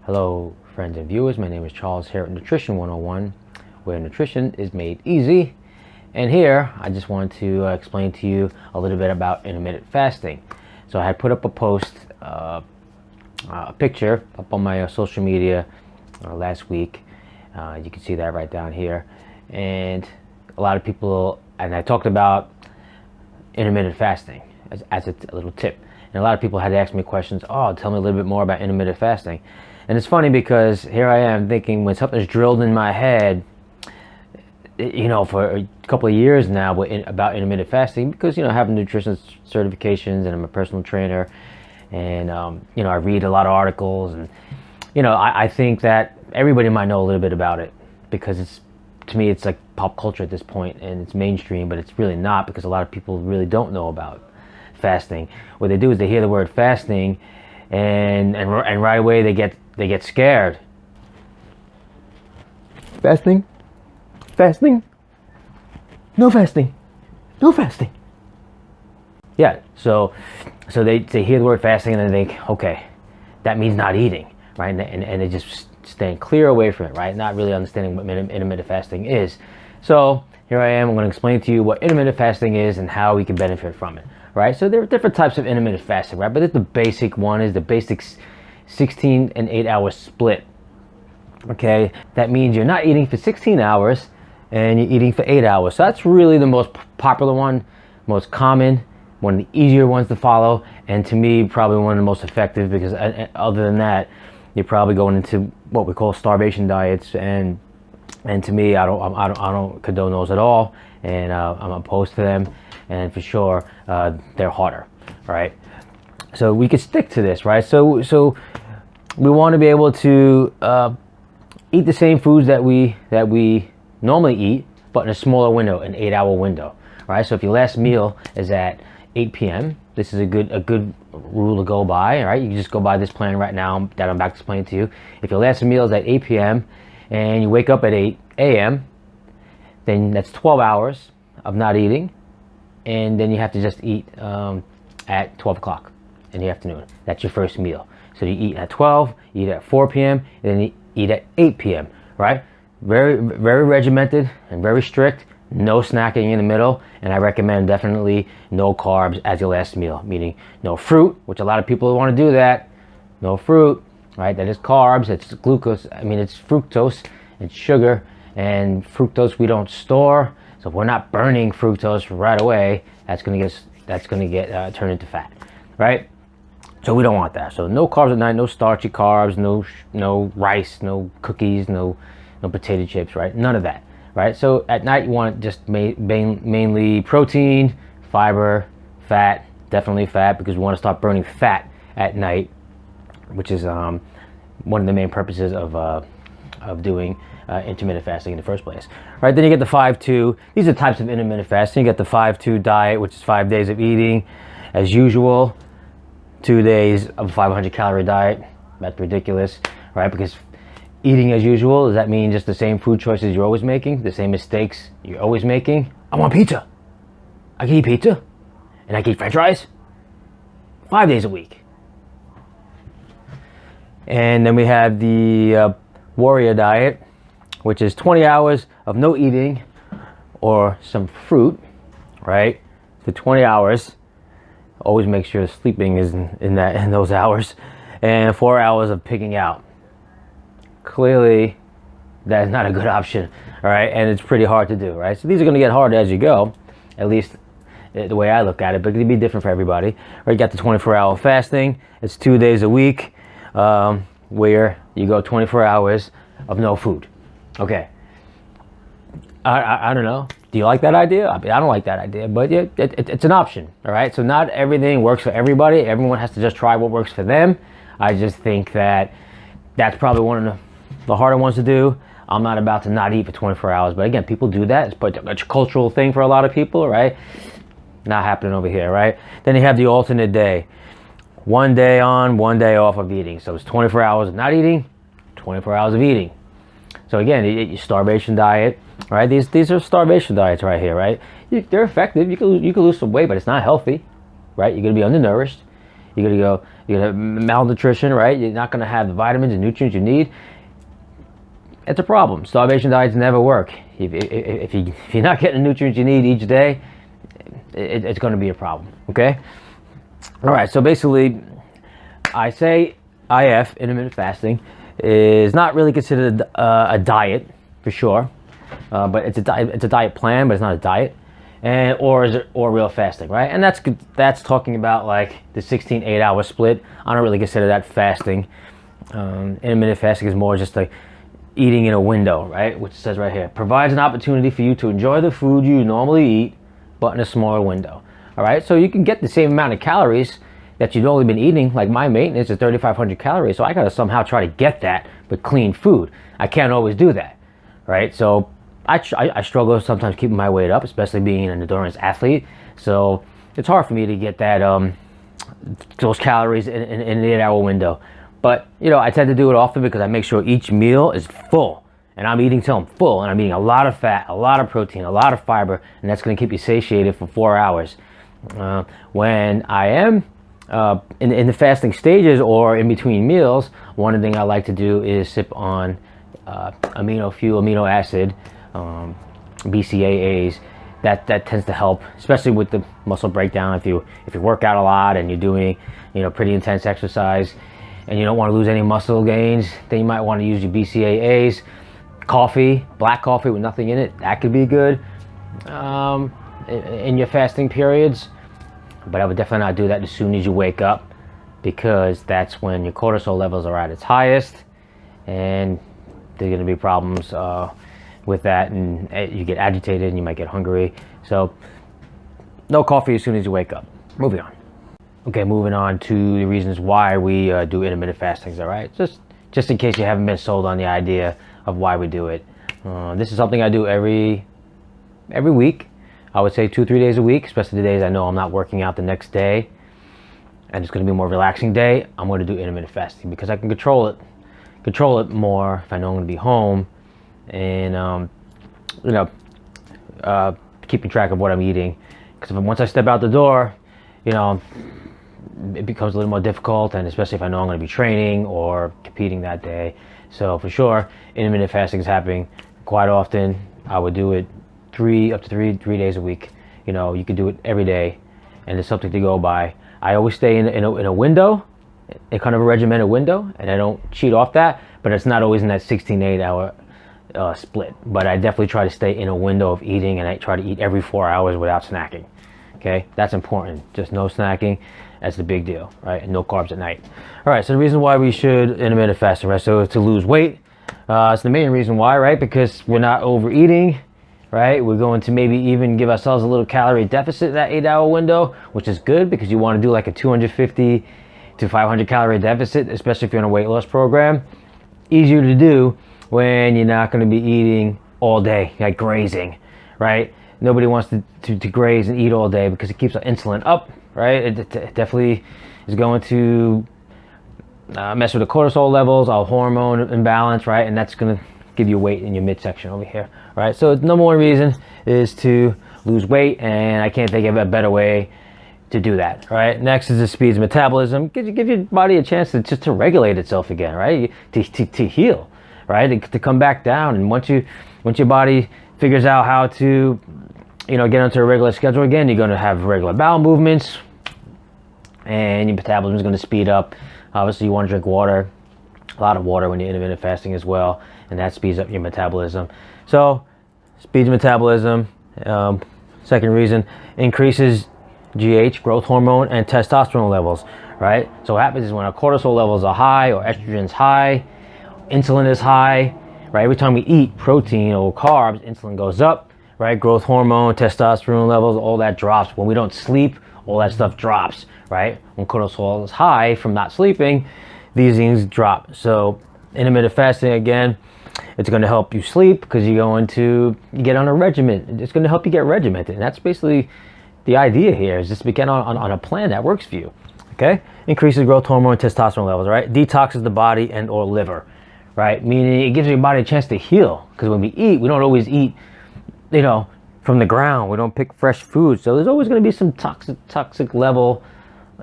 Hello friends and viewers, my name is Charles here at Nutrition 101, where nutrition is made easy. And here I just want to explain to you a little bit about intermittent fasting. So I had put up a post, a picture up on my social media last week. You can see that right down here. And a lot of people, and I talked about intermittent fasting as a little tip. And a lot of people had asked me questions, oh, tell me a little bit more about intermittent fasting. And it's funny because here I am thinking, when something's drilled in my head, you know, for a couple of years now about intermittent fasting, because, you know, I have nutrition certifications and I'm a personal trainer, and, you know, I read a lot of articles, and, you know, I think that everybody might know a little bit about it, because it's, to me, it's like pop culture at this point, and it's mainstream, but it's really not, because a lot of people really don't know about fasting. What they do is they hear the word fasting, and right away they get scared. Fasting? Fasting? No fasting. No fasting. Yeah, so they hear the word fasting and they think, okay, that means not eating, right? And they just staying clear away from it, right? Not really understanding what intermittent fasting is. So here I am, I'm going to explain to you what intermittent fasting is and how we can benefit from it, right? So there are different types of intermittent fasting, right? But the basic one is the basic 16 and 8 hour split. Okay, that means you're not eating for 16 hours and you're eating for 8 hours. So that's really the most popular one, most common, one of the easier ones to follow, and to me probably one of the most effective, because other than that you're probably going into what we call starvation diets, and to me I don't condone those at all, and I'm opposed to them, and for sure they're harder, right? So we could stick to this, right? So we want to be able to eat the same foods that we normally eat, but in a smaller window, an 8 hour window, right? So if your last meal is at 8 p.m., this is a good rule to go by, right? You can just go by this plan right now that I'm about to explain to you. If your last meal is at 8 p.m. and you wake up at 8 a.m., then that's 12 hours of not eating, and then you have to just eat at 12 o'clock in the afternoon. That's your first meal. So you eat at 12, you eat at 4 p.m., and then you eat at 8 p.m., right? Very, very regimented and very strict. No snacking in the middle, and I recommend definitely no carbs as your last meal, meaning no fruit, which a lot of people want to do that. No fruit, right? That is carbs, it's glucose, it's fructose, it's sugar, and fructose we don't store. So if we're not burning fructose right away, that's gonna get turned into fat, right? So we don't want that. So no carbs at night, no starchy carbs, no rice, no cookies, no potato chips, right? None of that, right? So at night you want just mainly protein, fiber, fat, definitely fat, because we want to start burning fat at night, which is one of the main purposes of doing intermittent fasting in the first place, right? Then you get the 5-2. These are types of intermittent fasting. You get the 5-2 diet, which is 5 days of eating as usual, 2 days of a 500 calorie diet. That's ridiculous, right? Because eating as usual, does that mean just the same food choices you're always making, the same mistakes you're always making? I want pizza. I can eat pizza, and I can eat french fries 5 days a week. And then we have the warrior diet, which is 20 hours of no eating or some fruit, right? For 20 hours. Always make sure sleeping is in those hours, and 4 hours of pigging out. Clearly, that is not a good option, all right? And it's pretty hard to do, right? So these are going to get harder as you go, at least the way I look at it, but it can be different for everybody. Right? You got the 24-hour fasting. It's 2 days a week, where you go 24 hours of no food. Okay. I don't know. Do you like that idea? I don't like that idea, but yeah, it's an option, all right? So not everything works for everybody. Everyone has to just try what works for them. I just think that that's probably one of the harder ones to do. I'm not about to not eat for 24 hours, but again, people do that. It's a cultural thing for a lot of people, right? Not happening over here, right? Then you have the alternate day. 1 day on, 1 day off of eating. So it's 24 hours of not eating, 24 hours of eating. So again, your starvation diet, right? These are starvation diets right here, right? They're effective. You can lose some weight, but it's not healthy, right? You're going to be undernourished. You're gonna have malnutrition, right? You're not gonna have the vitamins and nutrients you need. It's a problem. Starvation diets never work. If you're not getting the nutrients you need each day, it's going to be a problem. Okay. All right. So basically, I say IF, intermittent fasting, is not really considered a diet for sure, but it's a diet. It's a diet plan, but it's not a diet. And or real fasting, right? And that's talking about like the 16 8-hour split. I don't really consider that fasting. Intermittent fasting is more just like eating in a window, right? Which says right here, provides an opportunity for you to enjoy the food you normally eat, but in a smaller window. All right, so you can get the same amount of calories that you've only been eating. Like my maintenance is 3,500 calories, so I gotta somehow try to get that with clean food. I can't always do that, right? So I struggle sometimes keeping my weight up, especially being an endurance athlete. So it's hard for me to get that those calories in an 8-hour window. But you know, I tend to do it often because I make sure each meal is full, and I'm eating till I'm full, and I'm eating a lot of fat, a lot of protein, a lot of fiber, and that's going to keep you satiated for 4 hours. When I am in the fasting stages or in between meals, one of the things I like to do is sip on amino acid, BCAAs. That tends to help, especially with the muscle breakdown. If you work out a lot and you're doing pretty intense exercise, and you don't want to lose any muscle gains, then you might want to use your BCAAs. Coffee, black coffee with nothing in it, that could be good in your fasting periods. But I would definitely not do that as soon as you wake up, because that's when your cortisol levels are at its highest, and there's going to be problems with that, and you get agitated and you might get hungry. So no coffee as soon as you wake up. Moving on. Okay, moving on to the reasons why we do intermittent fastings. All right, just in case you haven't been sold on the idea of why we do it. This is something I do every week. I would say 2-3 days a week, especially the days I know I'm not working out the next day and it's going to be a more relaxing day. I'm going to do intermittent fasting because I can control it more if I know I'm going to be home, and keeping track of what I'm eating. Because once I step out the door, it becomes a little more difficult, and especially if I know I'm going to be training or competing that day. So for sure, intermittent fasting is happening quite often. I would do it up to three days a week. You could do it every day, and there's something to go by. I always stay in a window, a kind of a regimented window, and I don't cheat off that. But it's not always in that 16 8-hour split. But I definitely try to stay in a window of eating, and I try to eat every 4 hours without snacking. Okay, that's important. Just no snacking. That's the big deal, right? And no carbs at night. All right, so the reason why we should intermittent fasting, right? So to lose weight. It's the main reason why, right? Because we're not overeating, right? We're going to maybe even give ourselves a little calorie deficit that 8-hour window, which is good because you want to do like a 250 to 500 calorie deficit, especially if you're on a weight loss program. Easier to do when you're not going to be eating all day, like grazing, right? Nobody wants to graze and eat all day because it keeps our insulin up, right? It definitely is going to mess with the cortisol levels, our hormone imbalance, right? And that's going to give you weight in your midsection over here, right? So the number one reason is to lose weight, and I can't think of a better way to do that, right? Next is the speeds metabolism. Give your body a chance to regulate itself again, right? To heal, right? To come back down. And once your body figures out how to get onto a regular schedule again, you're going to have regular bowel movements, and your metabolism is going to speed up. Obviously, you want to drink water, a lot of water when you're intermittent fasting as well, and that speeds up your metabolism. So, speeds metabolism. Second reason, increases GH, growth hormone, and testosterone levels, right? So what happens is when our cortisol levels are high or estrogen's high, insulin is high, right? Every time we eat protein or carbs, insulin goes up, right? Growth hormone, testosterone levels, all that drops. When we don't sleep, all that stuff drops, right? When cortisol is high from not sleeping, these things drop. So intermittent fasting, again, it's going to help you sleep because you're going to get on a regimen. It's going to help you get regimented. And that's basically the idea here, is just to get on a plan that works for you, okay? Increases growth hormone, testosterone levels, right? Detoxes the body and or liver, right? Meaning it gives your body a chance to heal, because when we eat, we don't always eat, from the ground. We don't pick fresh food. So there's always going to be some toxic level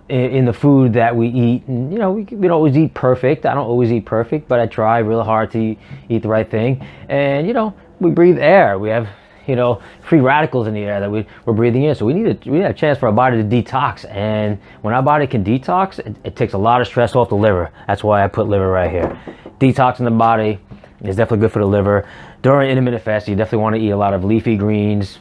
in the food that we eat. And, we don't always eat perfect. I don't always eat perfect, but I try real hard to eat the right thing. And, we breathe air. We have, free radicals in the air that we're breathing in. So we need a chance for our body to detox. And when our body can detox, it takes a lot of stress off the liver. That's why I put liver right here. Detoxing the body is definitely good for the liver. During intermittent fasting, you definitely want to eat a lot of leafy greens,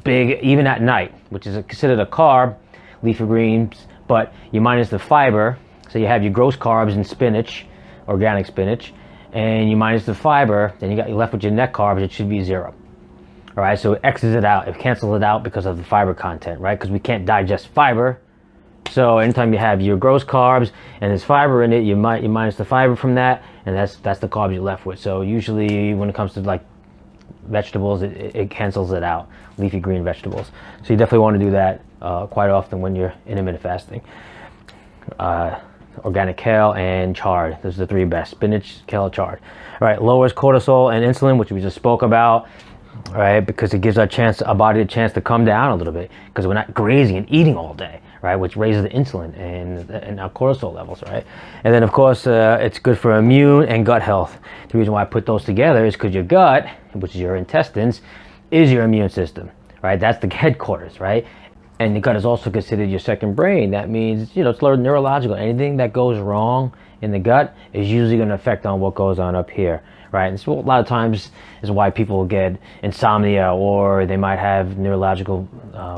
big, even at night, which is considered a carb, leafy greens, but you minus the fiber. So you have your gross carbs and spinach, organic spinach, and you minus the fiber, then you're left with your net carbs. It should be 0. All right, so it X's it out, it cancels it out because of the fiber content, right? Because we can't digest fiber. So anytime you have your gross carbs and there's fiber in it, you minus the fiber from that, and that's the carbs you're left with. So usually when it comes to like vegetables, it cancels it out, leafy green vegetables. So you definitely want to do that quite often when you're intermittent fasting. Organic kale and chard, those are the 3 best: spinach, kale, chard. All right, lowers cortisol and insulin, which we just spoke about. All right, because it gives our body a chance to come down a little bit, because we're not grazing and eating all day, right? Which raises the insulin and our cortisol levels, right? And then of course it's good for immune and gut health. The reason why I put those together is because your gut, which is your intestines, is your immune system, right? That's the headquarters, right? And the gut is also considered your second brain. That means, it's neurological. Anything that goes wrong in the gut is usually going to affect on what goes on up here, right? And so a lot of times is why people get insomnia, or they might have neurological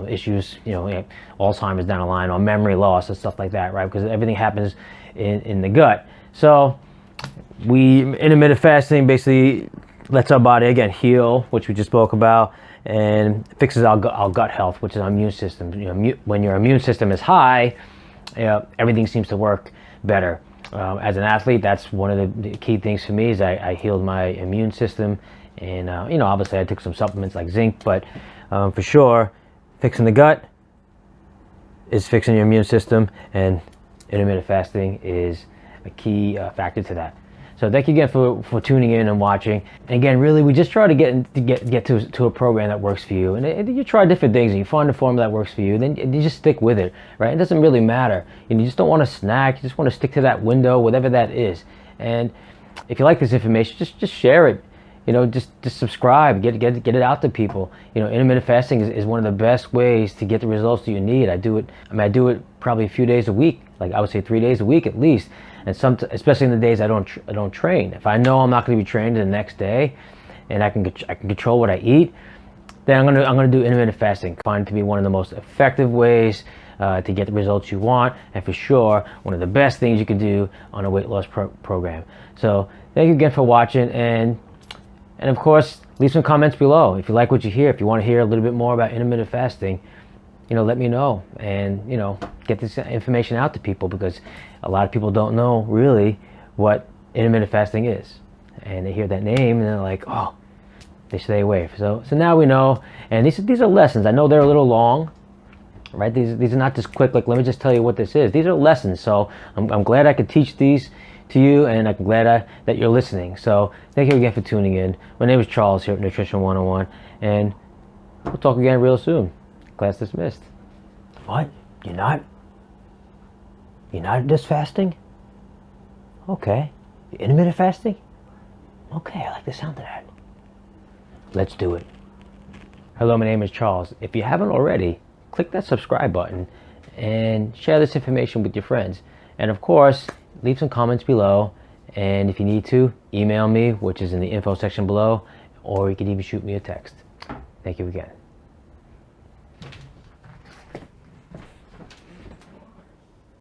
issues, Alzheimer's down the line, or memory loss and stuff like that, right? Because everything happens in the gut. So intermittent fasting basically lets our body, again, heal, which we just spoke about, and fixes our gut health, which is our immune system. When your immune system is high, everything seems to work better. As an athlete, that's one of the key things for me, is I healed my immune system. And obviously I took some supplements like zinc, but for sure, fixing the gut is fixing your immune system, and intermittent fasting is a key factor to that. So thank you again for tuning in and watching. And again, really, we just try to get to a program that works for you. And you try different things, and you find a formula that works for you, then you just stick with it, right? It doesn't really matter. You just don't want to snack. You just want to stick to that window, whatever that is. And if you like this information, just share it. Just subscribe, get it out to people. Intermittent fasting is one of the best ways to get the results that you need. I do it probably a few days a week, like I would say 3 days a week at least. And especially in the days I don't train. If I know I'm not going to be trained the next day, and I can control what I eat, then I'm gonna do intermittent fasting. Find it to be one of the most effective ways to get the results you want, and for sure one of the best things you can do on a weight loss program. So thank you again for watching, and of course, leave some comments below if you like what you hear. If you want to hear a little bit more about intermittent fasting, let me know, and get this information out to people, because a lot of people don't know really what intermittent fasting is, and they hear that name and they're like, oh, they stay away. So now we know, and these are lessons. I know they're a little long, right? These are not just quick, like, let me just tell you what this is. These are lessons. So I'm glad I could teach these to you, and I'm glad that you're listening. So thank you again for tuning in. My name is Charles here at Nutrition 101, and we'll talk again real soon. Class dismissed. What? You're not just fasting? Okay. You're intermittent fasting? Okay, I like the sound of that. Let's do it. Hello, my name is Charles. If you haven't already, click that subscribe button and share this information with your friends. And of course, leave some comments below. And if you need to, email me, which is in the info section below, or you can even shoot me a text. Thank you again.